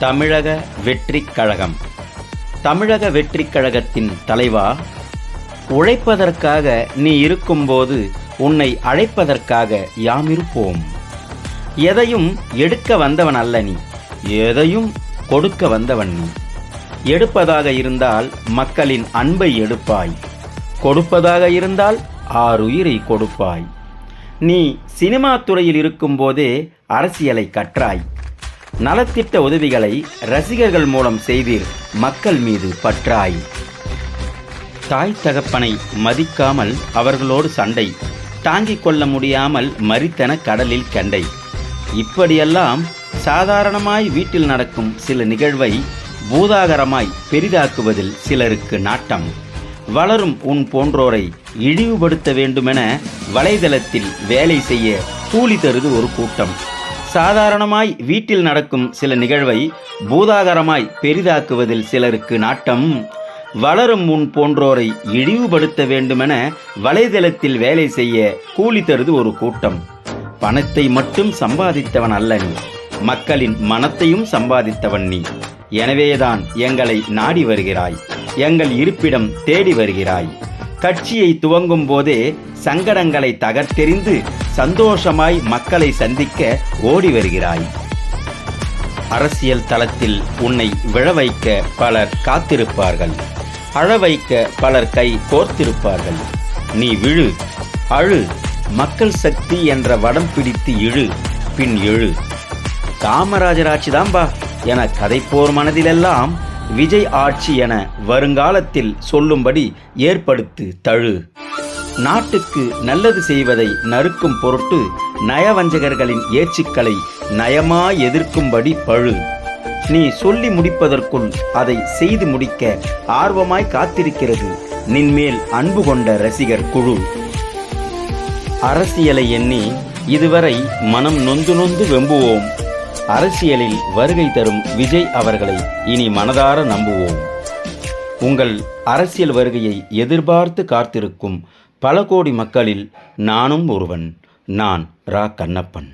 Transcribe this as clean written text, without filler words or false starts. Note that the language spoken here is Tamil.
தமிழக வெற்றிக் கழகம். தமிழக வெற்றிக் கழகத்தின் தலைவா, உழைப்பதற்காக நீ இருக்கும்போது உன்னை அழைப்பதற்காக யாமிருப்போம். எதையும் எடுக்க வந்தவன் அல்ல நீ, எதையும் கொடுக்க வந்தவன் நீ. எடுப்பதாக இருந்தால் மக்களின் அன்பை எடுப்பாய், கொடுப்பதாக இருந்தால் ஆறுயிரை கொடுப்பாய். நீ சினிமா துறையில் இருக்கும்போதே அரசியலை கற்றாய். நலத்திட்ட உதவிகளை ரசிகர்கள் மூலம் செய்தீர், மக்கள் மீது பற்றாய். தாய் தகப்பனை மதிக்காமல் அவர்களோடு சண்டை, தாங்கிக் கொள்ள முடியாமல் மரித்தன கடலில் கண்டை. இப்படியெல்லாம் சாதாரணமாய் வீட்டில் நடக்கும் சில நிகழ்வை பூதாகரமாய் பெரிதாக்குவதில் சிலருக்கு நாட்டம். வளரும் உன் போன்றோரை இழிவுபடுத்த வேண்டுமென வலைதளத்தில் வேலை செய்ய கூலி தருது ஒரு கூட்டம். சாதாரணமாய் வீட்டில் நடக்கும் சில நிகழ்வை பூதாகரமாய் பெரிதாக்குவதில் சிலருக்கு நாட்டம். வளரும் உன் போன்றோரை இழிவுபடுத்த வேண்டுமென வலைதளத்தில் வேலை செய்ய கூலி தருது ஒரு கூட்டம். பணத்தை மட்டும் சம்பாதித்தவன் அல்ல நீ, மக்களின் மனத்தையும் சம்பாதித்தவன் நீ. எனவேதான் எங்களை நாடி வருகிறாய், எங்கள் இருப்பிடம் தேடி வருகிறாய். கட்சியை துவங்கும் போதே சங்கடங்களை தகர்த்தெறிந்து சந்தோஷமாய் மக்களை சந்திக்க ஓடி வருகிறாய். அரசியல் தளத்தில் உன்னை விழ வைக்க பலர் காத்திருப்பார்கள், அழ வைக்க பலர் கை கோர்த்திருப்பார்கள். நீ விழு, அழு, மக்கள் சக்தி என்ற வடம் பிடித்து இழு, பின் எழு. காமராஜர் ஆட்சிதான்பா என கதைப்போர் மனதிலெல்லாம் விஜய் ஆட்சி என வருங்காலத்தில் சொல்லும்படி ஏற்படுத்து தழு. நாட்டுக்கு நல்லது செய்வதை நறுக்கும் பொருட்டு நயவஞ்சகர்களின் ஏச்சுக்களை நயமாய் எதிர்க்கும்படி பழு. நீ சொல்லி முடிப்பதற்குள் அதை செய்து முடிக்க ஆர்வமாய் காத்திருக்கிறது நின்மேல் அன்பு கொண்ட ரசிகர் குழு. அரசியலை எண்ணி இதுவரை மனம் நொந்து நொந்து வெம்புவோம். அரசியலில் வருகை தரும் விஜய் அவர்களை இனி மனதார நம்புவோம். உங்கள் அரசியல் வருகையை எதிர்பார்த்து காத்திருக்கும் பல கோடி மக்களில் நானும் ஒருவன். நான் ரா. கண்ணப்பன்.